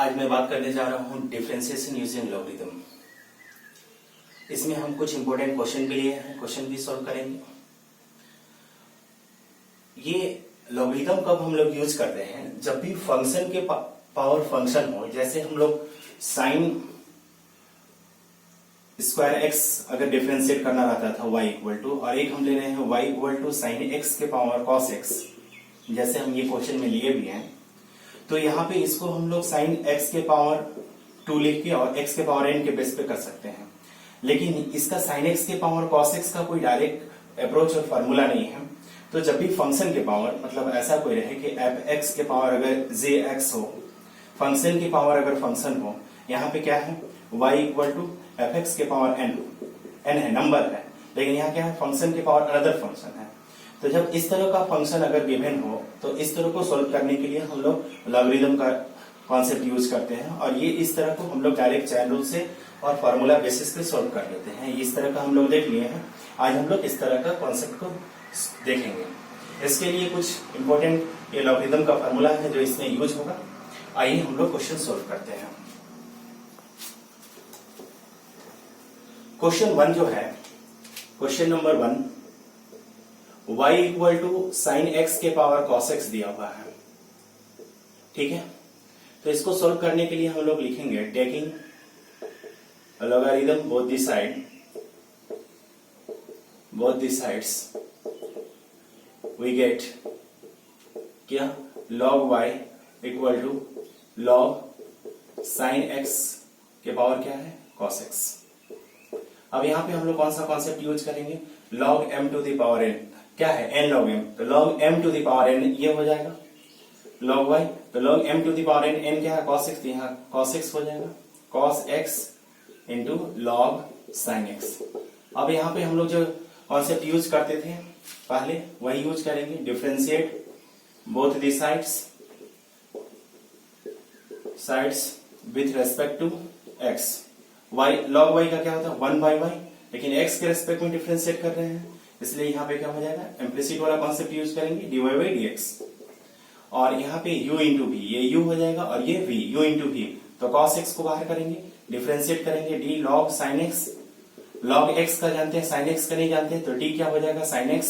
आज मैं बात करने जा रहा हूँ डिफरेंशिएशन यूजिंग लॉगरिथम। इसमें हम कुछ इंपॉर्टेंट क्वेश्चन भी लिए हैं, क्वेश्चन भी सॉल्व करेंगे। ये लॉगरिथम कब हम लोग यूज करते हैं? जब भी फंक्शन के पावर फंक्शन हो, जैसे हम लोग साइन स्क्वायर एक्स अगर डिफरेंशिएट करना रहता था y इक्वल टू, और एक हम ले रहे हैं y equal to sine x के पावर कॉस एक्स, जैसे हम ये क्वेश्चन में लिए भी हैं। तो यहाँ पे इसको हम लोग साइन एक्स के पावर 2 लिख के और एक्स के पावर n के बेस पे कर सकते हैं, लेकिन इसका साइन एक्स के पावर कॉस एक्स का कोई डायरेक्ट अप्रोच और फॉर्मूला नहीं है। तो जब भी फंक्शन के पावर, मतलब ऐसा कोई रहे कि एफ एक्स के पावर अगर जे एक्स हो, फंक्शन की पावर अगर फंक्शन हो, यहाँ पे क्या है y equal to f x के पावर n है, नंबर है, लेकिन यहाँ क्या है फंक्शन के पावर अनदर फंक्शन है। तो जब इस तरह का फंक्शन अगर गिवन हो तो इस तरह को सोल्व करने के लिए हम लोग लॉगरिथम का कॉन्सेप्ट यूज करते हैं, और ये इस तरह को हम लोग डायरेक्ट चैन रूल से और फॉर्मूला बेसिस पे सोल्व कर लेते हैं। इस तरह का हम लोग देख लिए हैं, आज हम लोग इस तरह का कॉन्सेप्ट को देखेंगे। इसके लिए कुछ इंपॉर्टेंट ये लॉगरिथम का फॉर्मूला है जो इसमें यूज होगा। आइए हम लोग क्वेश्चन सोल्व करते हैं। क्वेश्चन 1 जो है, question number 1, y equal to sine x के पावर कॉस एक्स दिया हुआ है, ठीक है। तो इसको सोल्व करने के लिए हम लोग लिखेंगे taking logarithm both the sides we get क्या log y equal to log sine x के पावर क्या है cos x। अब यहाँ पे हम लोग कौन सा कॉन्सेप्ट यूज करेंगे? log m to the power n, क्या है n log m, तो log m to the power n ये हो जाएगा log y, तो log m to the power n क्या है cos x, यहाँ cos x हो जाएगा cos x into log sin x। अब यहाँ पे हम लोग जो कॉन्सेप्ट यूज करते थे पहले वही यूज करेंगे, differentiate both the sides with respect to x। y log y का क्या होता है 1 बाई y, लेकिन x के रेस्पेक्ट में डिफरेंशिएट कर रहे हैं, इसलिए यहाँ पे क्या हो जाएगा इम्प्लिसिट वाला कॉन्सेप्ट यूज करेंगे dy बाई dx। और यहाँ पे u इंटू v, ये u हो जाएगा और ये v, u इंटू v, तो cos x को बाहर करेंगे, डिफरेंशिएट करेंगे d log sin x। log x का जानते हैं, sin x का नहीं जानते, तो d क्या हो जाएगा sin x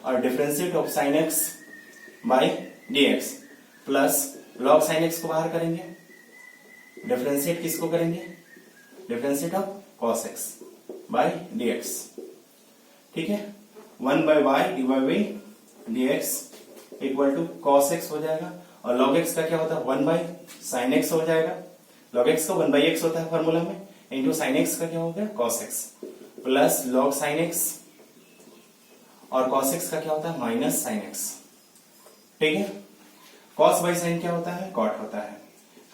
और differentiate of sin x by dx plus log sin x को बाहर करेंगे, डिफरेंशिएट किसको करेंगे, differentiate of cos x by dx, ठीक है। 1 by y dy by dx equal to cos x हो जाएगा, और log x का क्या होता है 1 बाई sin x हो जाएगा, log x का 1 बाई x होता है फॉर्मूला में, इंटू sin x का क्या हो गया cos x plus log sin x, और cos x का क्या होता है माइनस sin x, ठीक है। cos बाई sin क्या होता है cot होता है,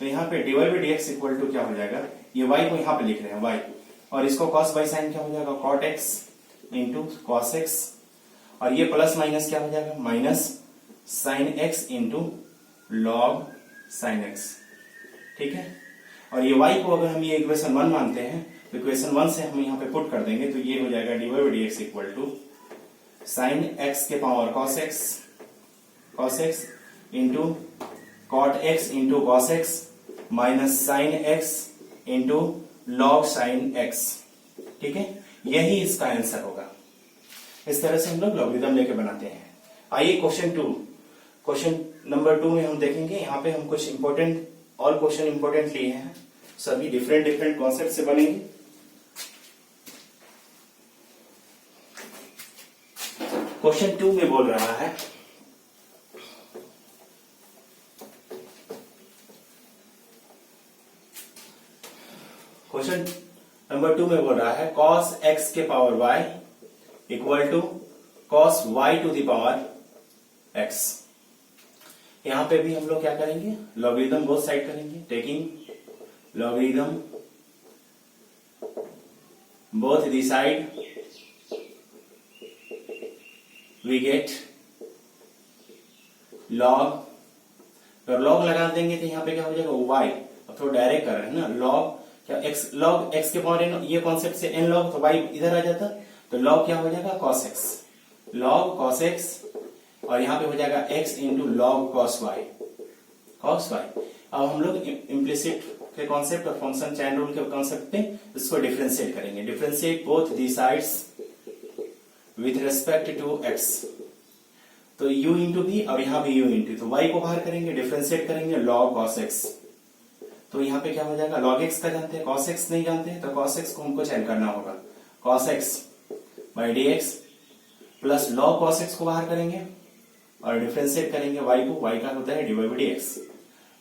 तो यहाँ पे dy by dx equal to क्या हो जाएगा, ये y को यहाँ पे लिख रहे हैं y, और इसको cos बाई sin क्या हो जाएगा cot x into cos x, और ये प्लस माइनस क्या हो जाएगा minus sin x into log sin x, ठीक है। और ये y को अगर हम ये इक्वेशन 1 मानते हैं तो इक्वेशन 1 से हम यहाँ पे पुट कर देंगे, तो ये हो जाएगा dy by dx equal to sin x के power cos x into cot x into cos x minus sin x into log sin x, ठीक है। यही इसका आंसर होगा। इस तरह से हम लोग लॉगरिथम लेके बनाते हैं। आइए क्वेश्चन नंबर 2 में हम देखेंगे, यहाँ पे हम कुछ इंपॉर्टेंट और क्वेश्चन इंपॉर्टेंट लिए हैं, सभी डिफरेंट कॉन्सेप्ट से बनेंगे। क्वेश्चन 2 में बोल रहा है क्वेश्चन नंबर 2 में बोल रहा है cos x के power y equal to cos y to the power x। यहां पे भी हम लोग क्या करेंगे, लॉगरिथम बोथ साइड करेंगे, taking logarithm both the side we get log, तो log लगा देंगे तो यहाँ पे क्या हो जाएगा y, अब थोड़ा डायरेक्ट कर रहे हैं ना, log क्या x log x के पावर n, ये कॉन्सेप्ट से n log, तो y इधर आ जाता, तो log क्या हो जाएगा cos x, log cos x, और यहाँ पे हो जाएगा x into log cos y, अब हम लोग इम्प्लिसिट के कॉन्सेप्ट और फंक्शन चैन रूल के कॉन्सेप्ट पे इसको डिफरेंशिएट करेंगे। Differentiate both the sides with respect to x. तो u इंटू बी और यहाँ भी u इंटू, तो y को बाहर करेंगे, डिफरेंशिएट करेंगे log cos x। तो यहाँ पे क्या हो जाएगा, log x का जानते हैं, cos x नहीं जानते हैं, तो cos x को हमको चैन करना होगा, cos x by dx plus log cos x को बाहर करेंगे और डिफरेंशिएट करेंगे y को, y का होता है dy बाई dx।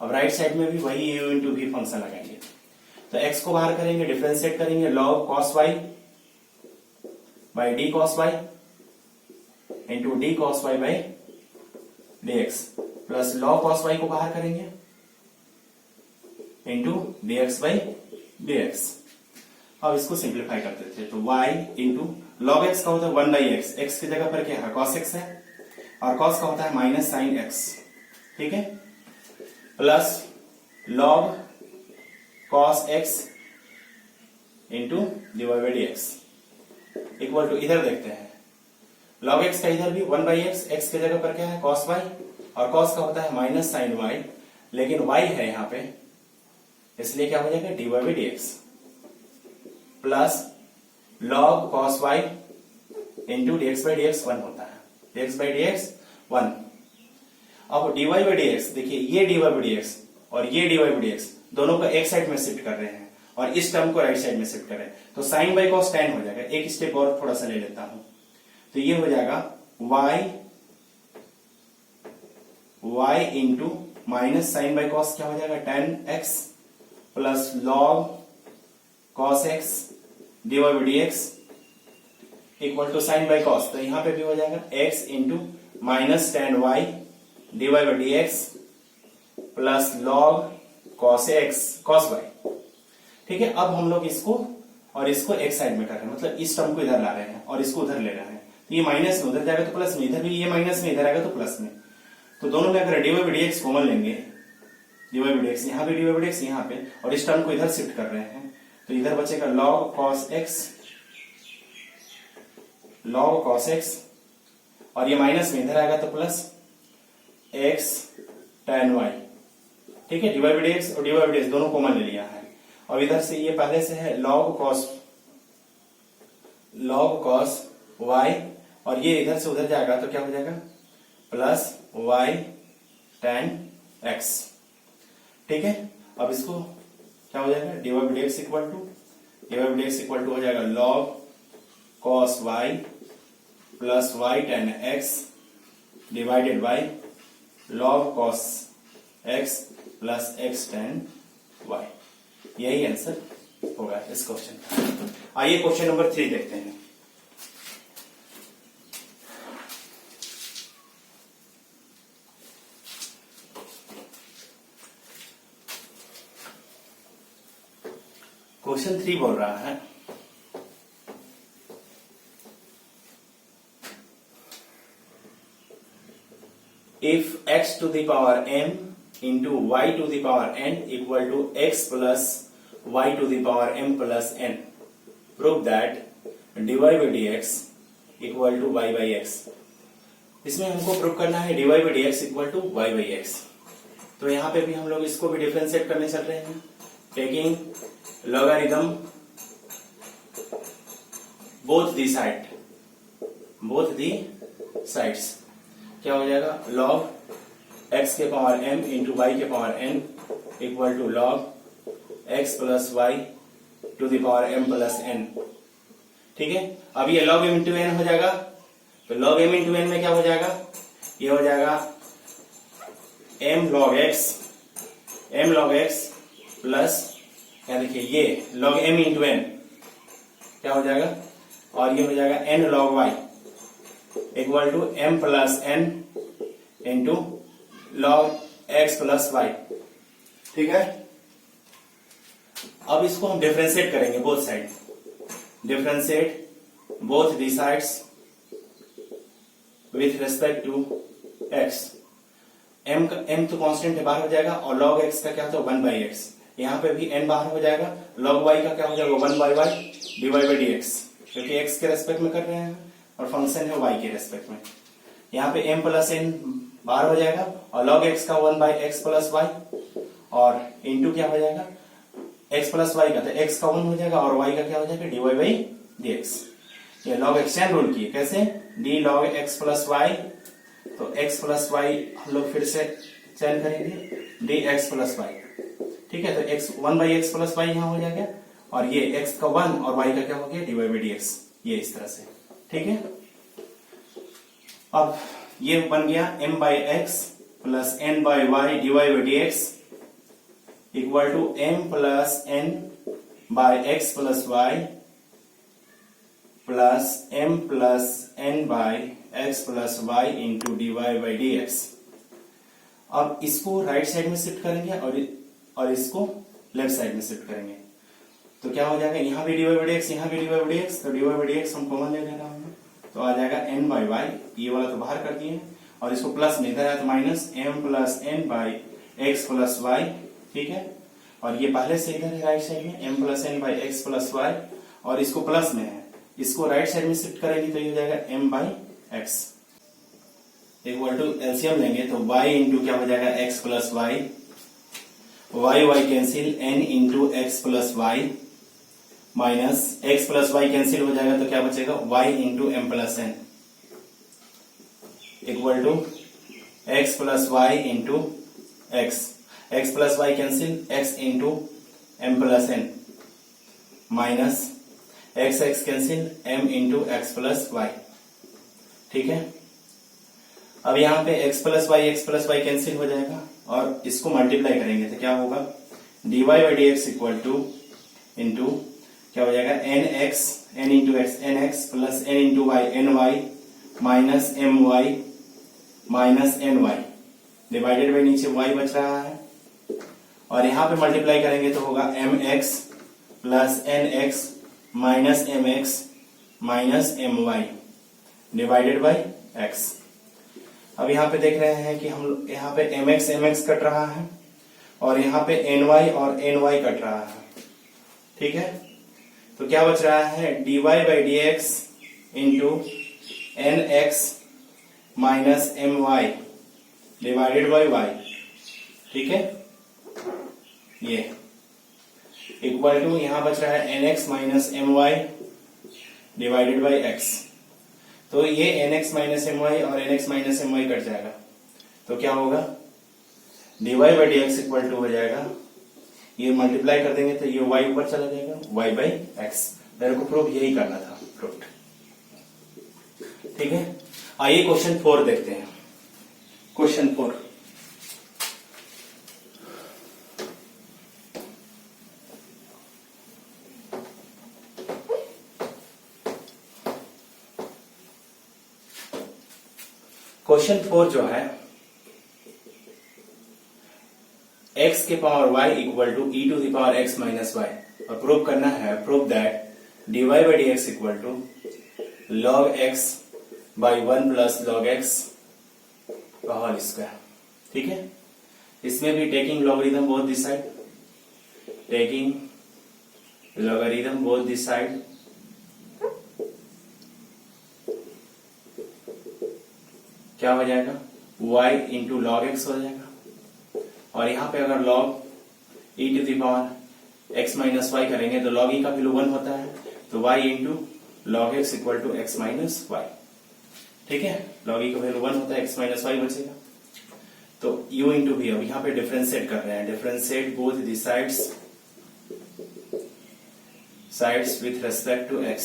अब राइट साइड में भी वही u इंटू v फंक्शन लगाएंगे। तो x को बाहर करेंगे, डिफरेंशिएट करेंगे log cos y by d cos y into D cos y by dx plus log cos y को बाहर करेंगे इंटू dx बाई dx। अब इसको सिंप्लीफाई कर देते हैं, तो y इंटू log x का होता है 1 बाई x, x की जगह पर क्या है cos x है, और cos का होता है माइनस साइन x, ठीक है, plus log cos x into dy by dx equal to, इधर देखते हैं log x का इधर भी 1 बाई x की जगह पर क्या है cos y, और cos का होता है माइनस साइन y, लेकिन y है यहाँ पे इसलिए क्या हो जाएगा dy by dx plus log cos y into dx by dx 1 होता है, dx बाई dx 1। अब dy बाई dx देखिए, ये dy बाई dx और ये dy बाई dx दोनों को एक साइड में शिफ्ट कर रहे हैं और इस टर्म को राइट साइड में शिफ्ट कर रहे हैं, तो साइन बाई कॉस tan हो जाएगा। एक स्टेप और थोड़ा सा ले लेता हूं, तो ये हो जाएगा y into minus sine by cos क्या हो जाएगा tan x plus log cos x dy by dx equal to sine by cos, तो यहां पे भी हो जाएगा x into minus tan y dy by dx plus log cos x cos y, ठीक है। अब हम लोग इसको और इसको एक साइड में कर रहे हैं, मतलब इस टर्म को इधर ला रहे हैं और इसको उधर ले रहे हैं, तो ये माइनस में उधर जाएगा तो प्लस में, इधर भी ये माइनस में इधर आएगा तो प्लस में, तो दोनों में अगर dy बाई dx कॉमन लेंगे, dy बाई dx यहाँ पे dy बाई dx यहाँ पे, और इस टर्म को इधर शिफ्ट कर रहे हैं, तो इधर बचेगा log cos x और ये माइनस में इधर आएगा तो प्लस x tan y, ठीक है। dy बाई dx और dy बाई dx दोनों कॉमन ले लिया है, और इधर से ये पहले से है log cos y, और ये इधर से उधर जाएगा तो क्या हो जाएगा प्लस y tan x, ठीक है। अब इसको क्या हो जाएगा dy by dx equal to हो जाएगा log cos y plus y tan x divided by log cos x plus x tan y। यही आंसर होगा इस क्वेश्चन का। आइए क्वेश्चन नंबर 3 देखते हैं। क्वेश्चन 3 बोल रहा है, if x to the power m into y to the power n equal to x plus y to the power m plus n, prove that dy by dx equal to y by x। इसमें हमको prove करना है dy by dx equal to y by x। तो यहाँ पे भी हम लोग इसको भी डिफरेंशिएट करने चल रहे हैं, taking logarithm both the sides, क्या हो जाएगा log x के पावर m इंटू y के power n equal to log x plus y to the power m plus n, ठीक है। अब ये log m इंटू n हो जाएगा, तो log m इंटू n में क्या हो जाएगा, ये हो जाएगा m log x प्लस क्या देखिए ये log m इंटू n क्या हो जाएगा, और ये हो जाएगा n log y equal to m plus n into log x plus y, ठीक है। अब इसको हम डिफरेंशिएट करेंगे both side, differentiate both the sides with respect to x। m तो कांस्टेंट है, बाहर हो जाएगा, और log x का क्या होता है 1 बाई x, यहाँ पे भी n बाहर हो जाएगा, log y का क्या हो जाएगा 1 by y dy by dx, क्योंकि x के रेस्पेक्ट में कर रहे हैं और फंक्शन है y के रेस्पेक्ट में। यहाँ पे m प्लस n बाहर हो जाएगा और log x का 1 बाई x प्लस y, और इंटू क्या हो जाएगा x प्लस वाई का, तो x का 1 हो जाएगा और y का क्या हो जाएगा dy बाई dx। ये लॉग एक्स चैन रूल की है, कैसे d log x plus y, तो x प्लस वाई हम लोग फिर से चैन करेंगे dx प्लस वाई, ठीक है। तो x 1 by x plus y यहाँ हो जाएगा और ये x का 1 और y का क्या हो गया dy बाई dx, ये इस तरह से, ठीक है। अब ये बन गया m by x plus n by y dy by dx equal to m plus n by x plus y plus m plus n by x plus y into dy by dx। अब इसको right side में shift करेंगे और इसको left side में shift करेंगे, तो क्या हो जाएगा यहाँ भी dy बाई dx, यहाँ भी dy बाई dx, तो dy बाई dx हम कॉमन ले लेना हमने, तो आ जाएगा n बाई वाई, ये वाला तो बाहर कर दिए और इसको प्लस में इधर है तो minus m plus n by x plus y, ठीक है। और ये पहले से इधर है राइट साइड में m plus n by x plus y और इसको प्लस में है, इसको राइट साइड में शिफ्ट करेंगे तो ये हो जाएगा m by x equal to LCM लेंगे तो y इंटू क्या हो जाएगा x plus y, y y cancel n into x plus y minus x plus y cancel हो जाएगा तो क्या बचेगा y into m plus n equal to x plus y into x plus y cancel x into m plus n minus x cancel m into x plus y, ठीक है। अब यहाँ पे x प्लस वाई कैंसिल हो जाएगा और इसको multiply करेंगे तो क्या होगा dy by D x equal to into क्या हो जाएगा n into x n x plus n into y n y minus M y minus n y divided by नीचे y बच रहा है और यहाँ पे मल्टीप्लाई करेंगे तो होगा m x plus n x minus m x minus M Y divided by x. अब यहाँ पे देख रहे हैं कि हम यहाँ पे एम एक्स कट रहा है और यहाँ पे एन वाई और एन वाई कट रहा है, ठीक है। तो क्या बच रहा है dy by D X into N x minus M Y divided by Y, ठीक है। ये इक्वल टू यहां बच रहा है N x minus M Y divided by X, तो ये N x minus M Y और N x minus M Y cut जाएगा तो क्या होगा dy by D x equal to हो जाएगा, ये मल्टीप्लाई कर देंगे तो ये y ऊपर चला जाएगा y बाई एक्स। मेरे को प्रूफ यही करना था, प्रूफ, ठीक है। आइए क्वेश्चन 4 देखते हैं। क्वेश्चन 4 क्वेश्चन 4 जो है x के power y equal to e to the power x minus y और प्रूव करना है prove that dy by D x equal to log x by 1 plus log x का होल स्क्वायर, ठीक है। इसमें भी taking logarithm both this side, taking logarithm both this side क्या हो जाएगा y इंटू लॉग एक्स हो जाएगा और यहाँ पे अगर log e to the power x minus y करेंगे तो log e का वैल्यू 1 होता है तो y into log x equal to x minus y, ठीक है। log e का वैल्यू 1 होता है x माइनस वाई बचेगा तो u इंटू भी, अब यहाँ पे डिफरेंशिएट कर रहे हैं, differentiate both the sides with respect to x,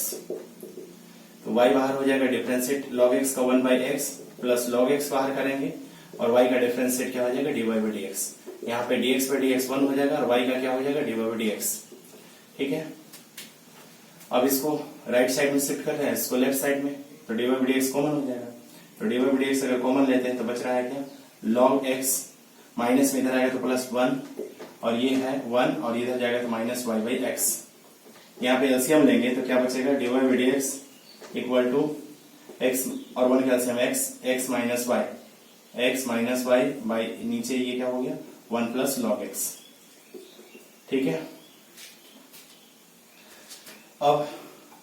तो y बाहर हो जाएगा डिफरेंशिएट log x का 1 by x plus log x बाहर करेंगे और y का डिफरेंशिएट क्या हो जाएगा dy बाई डी एक्स, यहाँ पे dx बाई डी एक्स 1 हो जाएगा और y का क्या हो जाएगा dy बाई डी एक्स, ठीक है। अब इसको राइट साइड में शिफ्ट कर रहे हैं, इसको लेफ्ट साइड में, तो dy by D x common हो जाएगा, तो dy बाई डी एक्स अगर कॉमन लेते हैं तो बच रहा है क्या log x माइनस में इधर आएगा तो प्लस 1 और ये है 1 और इधर जाएगा तो माइनस वाई बाई एक्स। यहाँ पे एलसीएम लेंगे तो क्या बचेगा dy by D x equal to x और 1 का LCM x minus y by नीचे ये क्या हो गया 1 प्लस log x, ठीक है। अब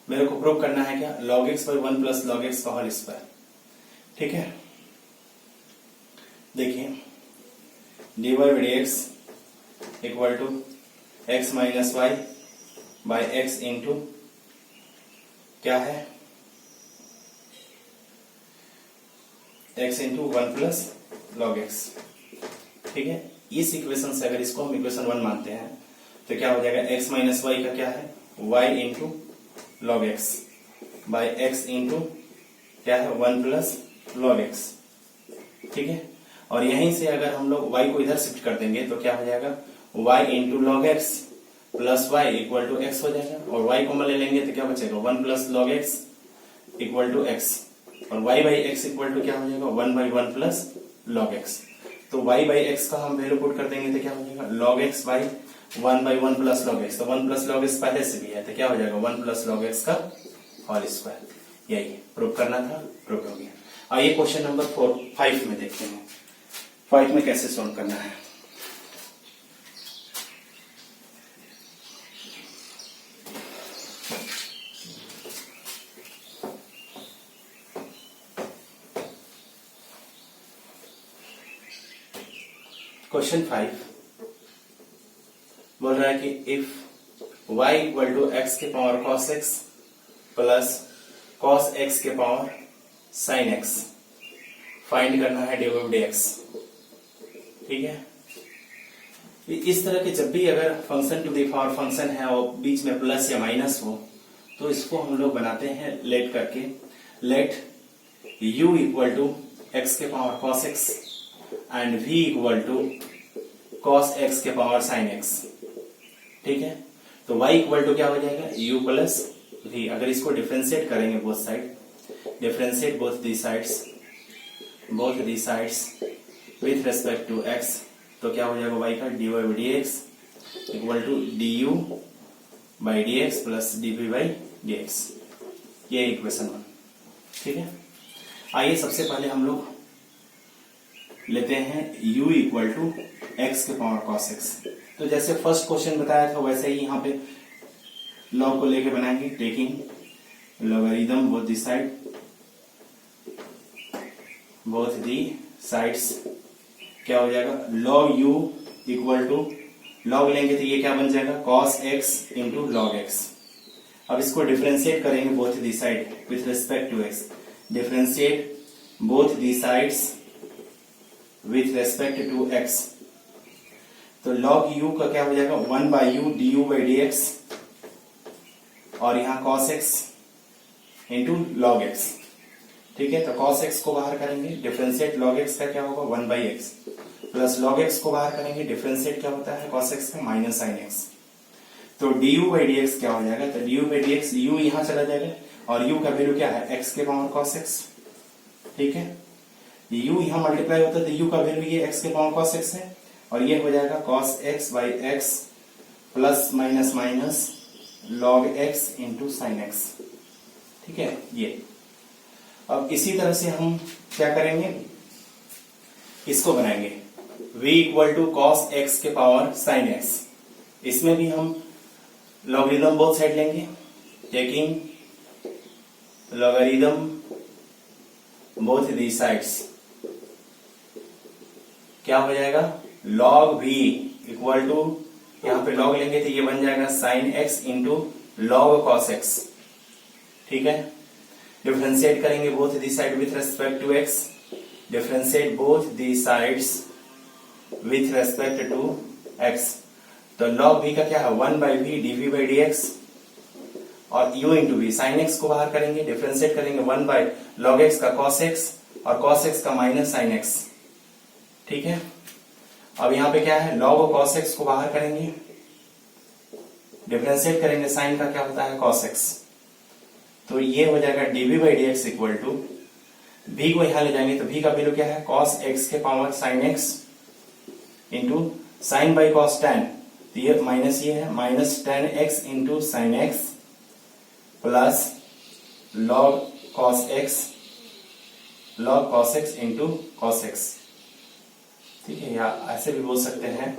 मेरे को प्रूव करना है क्या log x by 1 plus log x का होल स्क्वायर, ठीक है। देखिए dy by D x equal to x minus y by x into क्या है x into 1 plus log x. ठीक है, इस इक्वेशन से अगर इसको हम इक्वेशन 1 मानते हैं तो क्या हो जाएगा, x माइनस वाई का क्या है y into log x by x into क्या है 1 प्लस लॉग एक्स। ठीक है, और यहीं से अगर हम लोग y को इधर शिफ्ट कर देंगे तो क्या हो जाएगा, y into log x plus y equal to x हो जाएगा, और y को ले लेंगे तो क्या बचेगा 1 plus log x equal to x, और y by x equal to क्या हो जाएगा 1 बाई 1 प्लस लॉग एक्स। तो y बाई एक्स का हम वैल्यू पुट कर देंगे तो क्या हो जाएगा log X by 1 by 1 plus log x. तो 1 प्लस लॉग एक्स पहले से भी है तो क्या हो जाएगा 1 प्लस लॉग एक्स का होल स्क्वायर। यही प्रूव करना था, प्रूव हो गया। आइए क्वेश्चन नंबर 5 में देखते हैं 5 में कैसे सोल्व करना है। क्वेश्चन 5 बोल रहा है कि if y equal to X के power cos x plus cos x के पावर sin x फाइंड करना है dy बाई dx। ठीक है, इस तरह के जब भी अगर function to the power function है और बीच में प्लस या माइनस हो तो इसको हम लोग बनाते हैं लेट करके, let u equal to X के power cos x and v equal to cos x के पावर sin x। ठीक है, तो y इक्वल टू क्या हो जाएगा u प्लस v। अगर इसको डिफरेंशिएट करेंगे both side, differentiate both the sides with respect to x, तो क्या हो जाएगा y का dy by dx equal to du by dx plus dv by dx। ये इक्वेशन 1। ठीक है, आइए सबसे पहले हम लोग लेते हैं u इक्वल टू एक्स के पावर cos x। तो जैसे फर्स्ट क्वेश्चन बताया था वैसे ही यहाँ पे लॉग को लेके बनाएंगे, taking logarithm both the sides. क्या हो जाएगा log u equal to log लेंगे तो ये क्या बन जाएगा cos x into log x. अब इसको डिफरेंशिएट करेंगे both the side with respect to x, differentiate both the sides with respect to x। तो log u का क्या हो जाएगा 1 by u du by dx, और यहाँ cos x into log x। ठीक है, तो cos x को बाहर करेंगे, डिफरेंशिएट log x का क्या होगा 1 by x, plus log x को बाहर करेंगे, डिफरेंशिएट क्या होता है cos x का माइनस sin x। तो du बाई dx क्या हो जाएगा, तो du बाई dx u यहाँ चला जाएगा, और u का वैल्यू क्या है x के पावर cos x। ठीक है, u यहाँ मल्टीप्लाई होता है तो u का वैल्यू ये x के पावर cos x है, और ये हो जाएगा cos x by x plus minus minus log x into sine x. ठीक है, ये अब इसी तरह से हम क्या करेंगे, इसको बनाएंगे v equal to cos x के पावर sin x। इसमें भी हम लॉगरिथम बोथ साइड लेंगे, taking logarithm both the sides. क्या हो जाएगा log v इक्वल टू, यहां पे log लेंगे तो ये बन जाएगा sin x into log cos x। ठीक है, डिफरेंशिएट करेंगे both the side with respect to x, differentiate both the sides with respect to x। तो log v का क्या है 1 by v dv by dx, और u into v sin x को बाहर करेंगे, डिफरेंशिएट करेंगे 1 बाई log x का cos x और cos x का माइनस sin x। ठीक है, अब यहाँ पे क्या है log cos x को बाहर करेंगे, डिफरेंशिएट करेंगे sin का क्या होता है cos x। तो ये हो जाएगा dv by dx equal to v को यहां ले जाएंगे तो v का वैल्यू क्या है cos x के power sin x into sign by cos tan, तो ये माइनस ये है minus tan x into sine x plus log cos x into cos x। ठीक है, या ऐसे भी बोल सकते हैं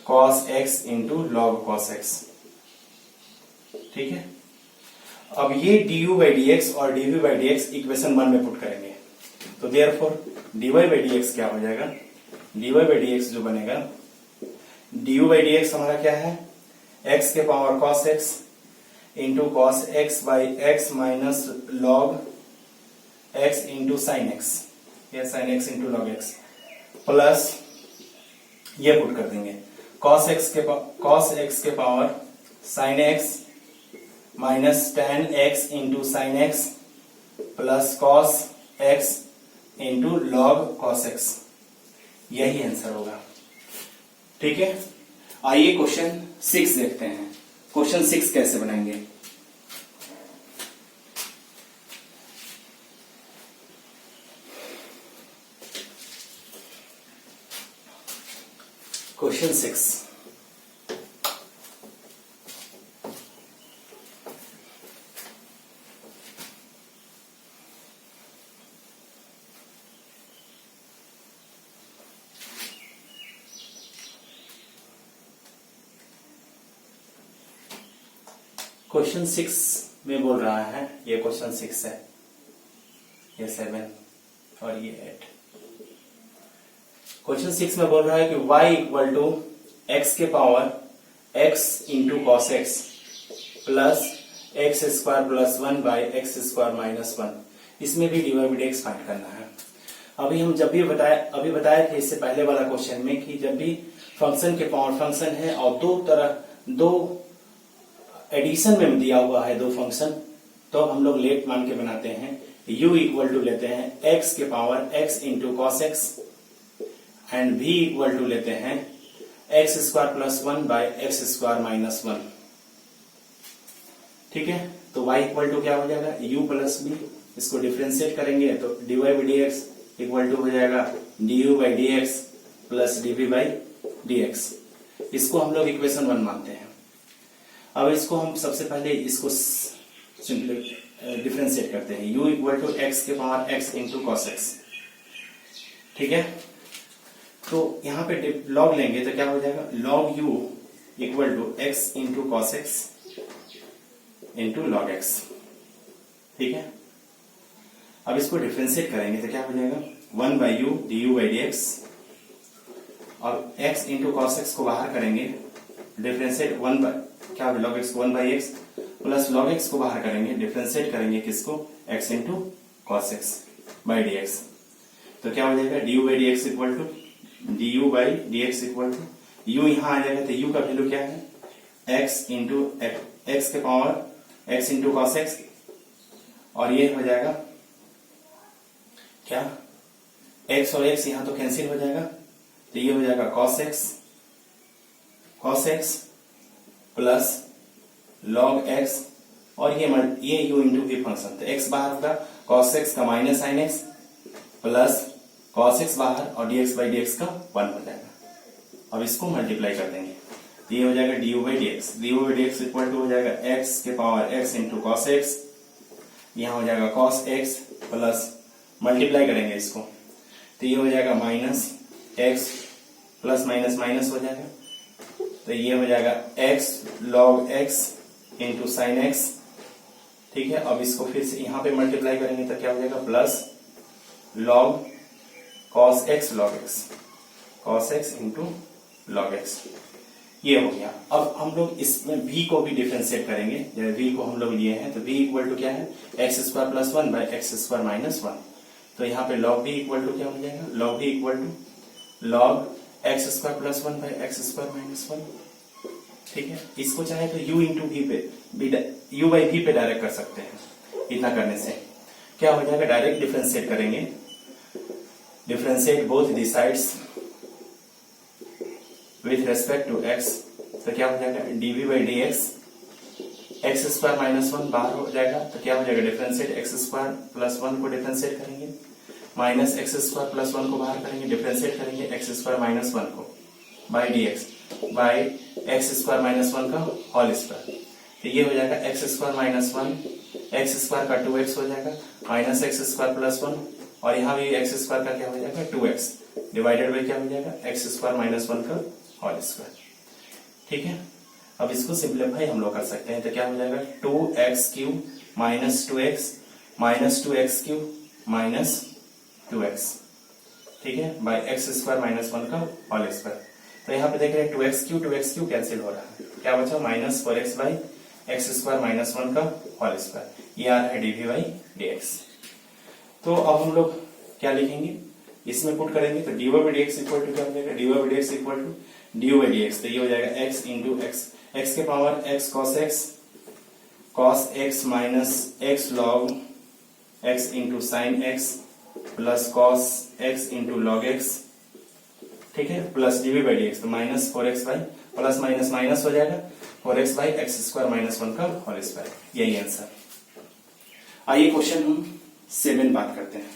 cos x into log cos x। ठीक है, अब ये du बाई dx और dv बाई dx इक्वेशन 1 में पुट करेंगे, तो देयरफॉर dy बाई dx क्या हो जाएगा, dy बाई dx जो बनेगा डी बाई डी एक्स हमारा क्या है, एक्स के power cos x into cos x by x minus log X into sine X, या sine X into log x, plus ये पुट कर देंगे कॉस एक्स के power sine X minus ten X into sine X plus cos x into log cos X, यही answer होगा। ठीक है, आइए क्वेश्चन 6 देखते हैं। क्वेश्चन 6 कैसे बनाएंगे। क्वेश्चन 6, क्वेश्चन 6 में बोल रहा है, ये क्वेश्चन 6 है, ये 7 और ये 8। क्वेश्चन 6 में बोल रहा है कि y इक्वल टू एक्स के power x into cos x plus x square plus 1 by x square minus 1। इसमें भी dy बाई dx फाइंड करना है। अभी हम जब भी बताया थे इससे पहले वाला क्वेश्चन में कि जब भी फंक्शन के पावर फंक्शन है और दो एडिशन में दिया हुआ है दो फंक्शन, तो हम लोग लेट मान के बनाते हैं। u इक्वल टू लेते हैं x के power x into cos x and v equal to लेते हैं x square plus 1 by x square minus 1। ठीक है, तो y इक्वल टू क्या हो जाएगा, u प्लस b, इसको डिफ्रेंशिएट करेंगे तो dy by dx equal to हो जाएगा du by dx plus dv by dx। इसको हम लोग इक्वेशन 1 मानते हैं। अब इसको हम सबसे पहले इसको डिफ्रेंशिएट करते हैं। u इक्वल टू एक्स के power x into cos x. ठीक है, तो यहाँ पे लॉग लेंगे तो क्या हो जाएगा, log u equal to x into cos x into log x. ठीक है, अब इसको डिफ्रेंशिएट करेंगे तो क्या हो जाएगा, 1 by u d u by D x, और x इंटू कॉस एक्स को बाहर करेंगे, डिफ्रेंशिएट 1 बाई क्या होगा, लॉग एक्स को 1 by x plus log x को बाहर करेंगे, डिफ्रेंशिएट करेंगे किसको, x into cos x by D x. तो क्या हो जाएगा, d u by D x equal to d u by D x equal to u यहां आ जाएगा तो u का वैल्यू क्या है, x इंटू एक्स के power x into cos x, और ये हो जाएगा क्या, x और x यहां तो कैंसिल हो जाएगा, तो ये हो जाएगा cos x plus log x, और ये u इंटू v फंक्शन, तो x बाहर होगा, कॉस एक्स का minus sign X plus cos x बाहर और dx बाई dx का 1 हो जाएगा। अब इसको मल्टीप्लाई कर देंगे, ये हो जाएगा du by dx, du by dx equal to हो जाएगा x के power x into cos x, यहाँ हो जाएगा कॉस एक्स प्लस मल्टीप्लाई करेंगे इसको, तो ये हो जाएगा minus x plus minus minus हो जाएगा, तो ये हो जाएगा x log x into sine x. ठीक है, अब इसको फिर से यहाँ पे मल्टीप्लाई करेंगे तो क्या हो जाएगा, plus log cos x cos x into log x, ये हो गया। अब हम लोग इसमें v को भी डिफरेंशिएट करेंगे, जब v को हम लोग लिए हैं तो v इक्वल टू क्या है, X square plus 1 by x square minus 1, तो यहाँ पे log v इक्वल टू क्या हो जाएगा, log v equal to log x square plus 1 by x square minus 1। ठीक है, इसको चाहे तो u इंटू वी पे u बाई वी पे डायरेक्ट कर सकते हैं। इतना करने से क्या हो जाएगा, डायरेक्ट डिफरेंशिएट करेंगे, differentiate both the sides with respect to x, तो क्या हो जाएगा, dv by dx, x square minus 1 बाहर हो जाएगा, तो क्या हो जाएगा, डिफरेंशिएट एक्स स्क्वायर प्लस 1 को डिफरेंशिएट करेंगे, माइनस एक्स स्क्वायर प्लस 1 को बाहर करेंगे, डिफरेंशिएट करेंगे एक्स स्क्वायर माइनस 1 को by dx by x square minus 1 का होल स्क्वायर, तो ये हो जाएगा X square minus 1, x square का 2x हो जाएगा, माइनस एक्स स्क्वायर प्लस 1, और यहाँ भी एक्स स्क्वायर का क्या हो जाएगा, 2x डिवाइडेड बाई क्या हो जाएगा, एक्स स्क्वायर माइनस 1 का होल स्क्वायर। ठीक है, अब इसको सिंप्लीफाई हम लोग कर सकते हैं, तो क्या हो जाएगा, 2x cube minus 2x cube minus 2x, ठीक है, बाई एक्स स्क्वायर माइनस 1 का होल स्क्वायर। तो यहाँ पे देख रहे हैं 2x कैंसिल हो रहा है, क्या बचा minus 4x by x square minus 1 का होल स्क्वायर, ये आ रहा है dv बाई dx। तो अब हम लोग क्या लिखेंगे, इसमें पुट करेंगे तो dy by dx equal to क्या हो जाएगा, dy by dx equal to du by dx, तो ये हो जाएगा x इंटू x के power x cos x minus x log x into sine x plus cos x into log x, ठीक है, प्लस dv बाई dx, तो minus 4x by plus minus minus हो जाएगा 4x by x square minus 1 का whole square, यही answer. आइए question हम 7 बात करते हैं।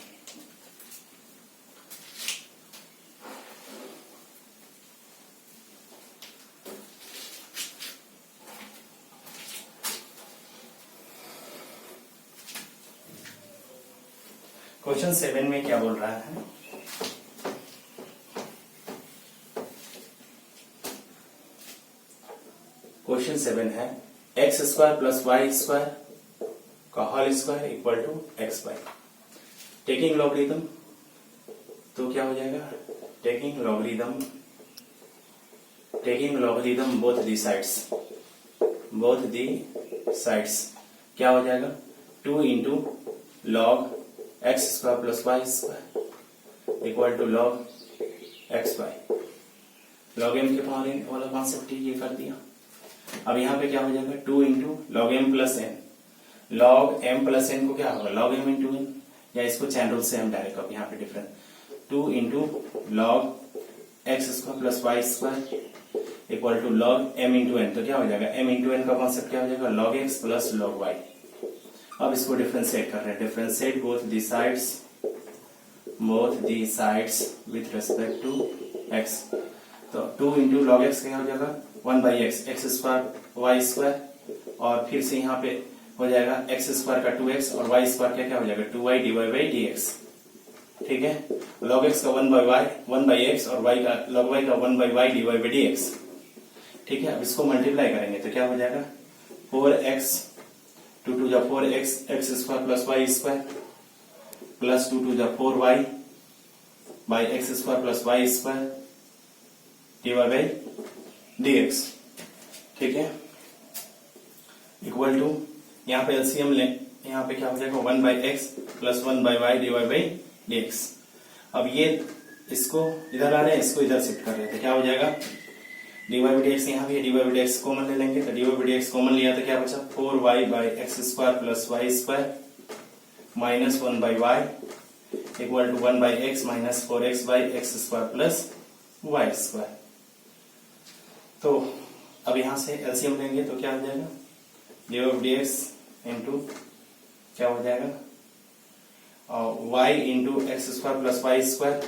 क्वेश्चन 7 में क्या बोल रहा है, क्वेश्चन 7 है X square plus Y square का whole square equal to X by, taking logarithm, तो क्या हो जाएगा, taking logarithm both the sides, क्या हो जाएगा 2 into log x square plus Y square equal to log X by, log M के power N वाला कॉन्सेप्ट ये कर दिया। अब यहाँ पे क्या हो जाएगा 2 into log m plus n, log m plus n को क्या होगा लॉग एम इंटू एन, या इसको चैन रूल से हम डायरेक्ट अब यहाँ पे difference 2 into log x square plus Y square equal to log m into n, तो क्या हो जाएगा एम इंटू एन का कॉन्सेप्ट क्या हो जाएगा log x plus log y. अब इसको डिफरेंशिएट कर रहे हैं, differentiate both the sides with respect to x, तो 2 इंटू लॉग एक्स क्या हो जाएगा 1 by x square y square, और फिर से यहाँ पे हो जाएगा एक्स स्क्वायर का 2x और वाई स्क्वायर क्या हो जाएगा 2y डिवाइड बाई dx, ठीक है, लॉग एक्स का 1 बाई एक्स और y का लॉग y का 1 by y divide by dx, ठीक है। अब इसको मल्टीप्लाई करेंगे तो क्या हो जाएगा 4x 2 टू जा 4x x square plus Y square प्लस 2 टू जा 4y by x square plus Y square divide by dx, ठीक है, इक्वल टू यहाँ पे एलसीएम ले, यहाँ पे क्या हो जाएगा 1 by x plus 1 by y divide by dx। अब ये इसको इधर आ रहे हैं, इसको इधर शिफ्ट कर रहे थे, क्या हो जाएगा dy बाई dx, यहाँ भी dy बाई dx कॉमन ले लेंगे, तो dy बाई dx कॉमन लिया तो क्या बचा 4y by x square plus Y square minus 1 by y equal to 1 by x minus 4x by x square plus Y square. तो अब यहां से एलसीएम लेंगे तो क्या हो जाएगा dy बाई dx इंटू क्या हो जाएगा y into x square plus Y square,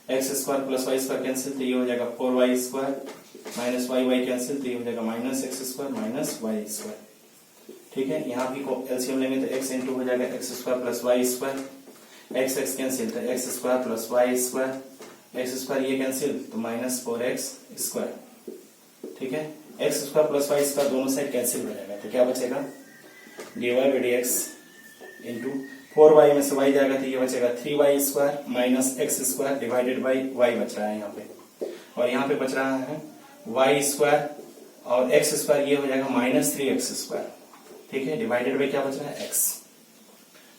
x square plus Y square cancel तो ये हो जाएगा 4y square minus Y cancel तो ये हो जाएगा minus x square minus y square, ठीक है। यहाँ भी एलसीएम लेंगे तो x इंटू हो जाएगा X square plus Y square, X cancel तो X square plus Y square, x square ये कैंसिल तो माइनस 4x स्क्वायर, ठीक है, X square plus Y square दोनों साइड कैंसिल हो जाएगा तो क्या बचेगा dy by dx into 4y में से y जाएगा तो ये बचेगा 3y square minus x square divided by y बच रहा है यहाँ पे, और यहाँ पे बच रहा है y स्क्वायर और एक्स स्क्वायर ये हो जाएगा माइनस 3x स्क्वायर, ठीक है, डिवाइडेड बाई क्या बच रहा है x,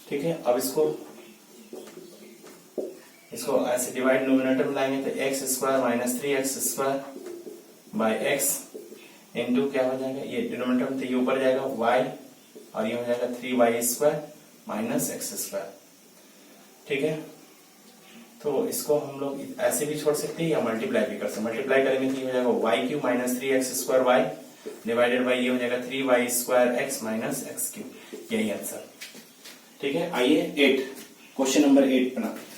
ठीक है। अब इसको ऐसे डिवाइड नोमिनेटर में लाएंगे तो X square minus 3x square by x into क्या हो जाएगा ये डिनोमिनेटर में तो ये ऊपर जाएगा y और ये हो जाएगा 3y square minus x square, ठीक है। तो इसको हम लोग ऐसे भी छोड़ सकते हैं या मल्टीप्लाई भी कर सकते हैं, मल्टीप्लाई करेंगे तो ये हो जाएगा y cube minus 3x square y divided by ये हो जाएगा 3y square x minus x cube, यही आंसर, ठीक है। आइए 8 क्वेश्चन नंबर 8 बनाते हैं।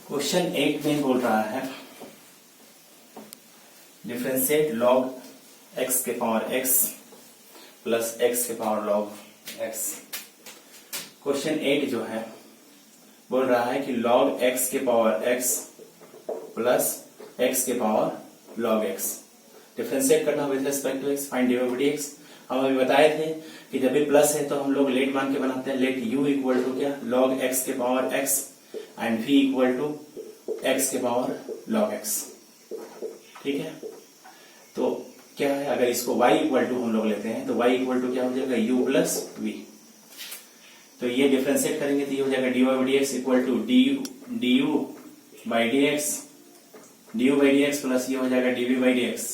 क्वेश्चन 8 में बोल रहा है डिफरेंशिएट लॉग x के पावर x प्लस x के पावर लॉग x। क्वेश्चन 8 जो है बोल रहा है कि लॉग x के पावर x प्लस x के पावर लॉग x डिफरेंशिएट करना with respect to x, find dy by dx। हम अभी बताए थे कि जब भी प्लस है तो हम लोग लेट मान के बनाते हैं। लेट u इक्वल टू क्या, log x के power x and v equal to x के पावर log x। ठीक है, तो क्या है, अगर इसको y इक्वल टू हम लोग लेते हैं तो y इक्वल टू क्या हो जाएगा, u प्लस v। तो ये डिफरेंशिएट करेंगे तो ये हो जाएगा dy by D x equal to du by D x plus ये हो जाएगा dv बाई डी एक्स।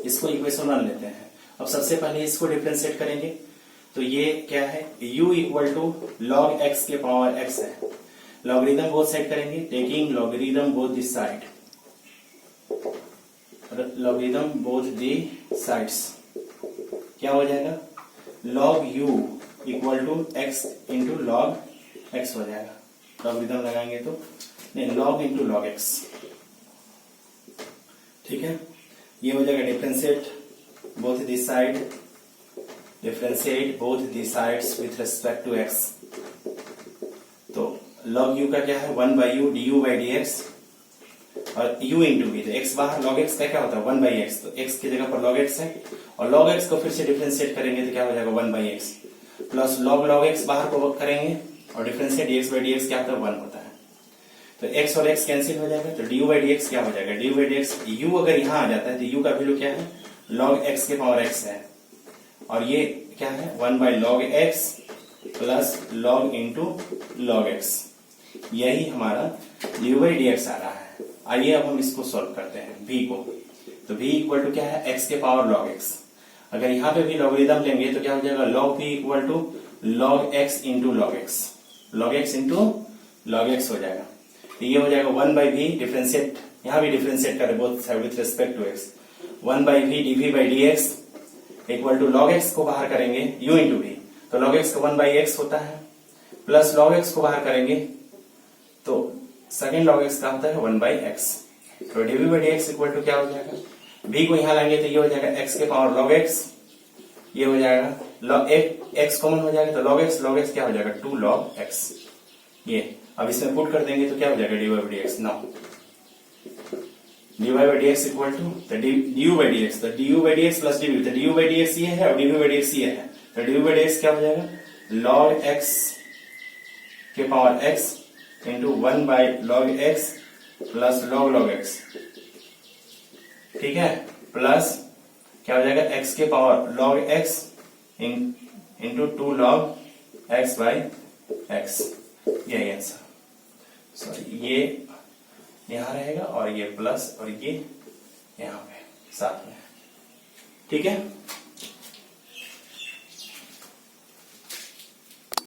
इसको इक्वेशन 1 लेते हैं। अब सबसे पहले इसको डिफरेंशिएट करेंगे तो ये क्या है, u equal to log x के पावर x है। लॉगरिथम बोथ साइड करेंगे, taking logarithm both this side, logarithm both the sides. क्या हो जाएगा, log u equal to x into log x हो जाएगा। लॉगरिथम लगाएंगे तो नहीं, log इंटू log x। ठीक है, ये हो जाएगा differentiate both this side, differentiate both the sides with respect to x। तो log u का क्या है, 1 by u d u by D x और u इंटू v। तो x बाहर, log x का क्या होता है 1 बाई एक्स, तो x की जगह पर log x है और log x को फिर से डिफरेंशिएट करेंगे तो क्या हो जाएगा 1 by x plus log x बाहर को करेंगे और डिफरेंशिएट dx बाई dx क्या होता है 1 होता है। तो x और x कैंसिल हो जाएगा, तो du बाई dx क्या हो जाएगा, du बाई dx। u अगर यहाँ आ जाता है तो u का वैल्यू क्या है, log x के पावर x है और ये क्या है 1 by log x plus log into log x। यही हमारा du बाई dx आ रहा है। आइए अब हम इसको सॉल्व करते हैं v को। तो v इक्वल टू क्या है, x के पावर log x। अगर यहाँ पे भी लॉगरिथम लेंगे तो क्या हो जाएगा, log v equal to log x into log x, log x into log x हो जाएगा। तो ये हो जाएगा 1 बाई वी डिफरेंशिएट, यहाँ भी डिफरेंशिएट करें both side with respect to x, 1 by v dv by dx equal to log x को बाहर करेंगे u इंटू v, तो log x का 1 बाई x होता है प्लस log x को बाहर करेंगे तो सेकेंड log x का होता है 1 बाई x। तो dv by dx equal to क्या हो जाएगा, v को यहाँ लाएंगे तो ये हो जाएगा x के पावर log x, ये हो जाएगा log x कॉमन हो जाएगा तो log x क्या हो जाएगा 2 log x। ये अब इसमें पुट कर देंगे तो क्या हो जाएगा dy by dx। Now dy by dx equal to du by dx, तो du by dx plus dv, तो du बाई dx ये है और dv बाई dx ये है, तो du बाई dx क्या हो जाएगा log x के power x into 1 by log x plus log x। ठीक है, प्लस क्या हो जाएगा x के power log x into 2 log x by x। यही आंसर, सॉरी ये यहां रहेगा और ये प्लस और ये यहां पे साथ में। ठीक है।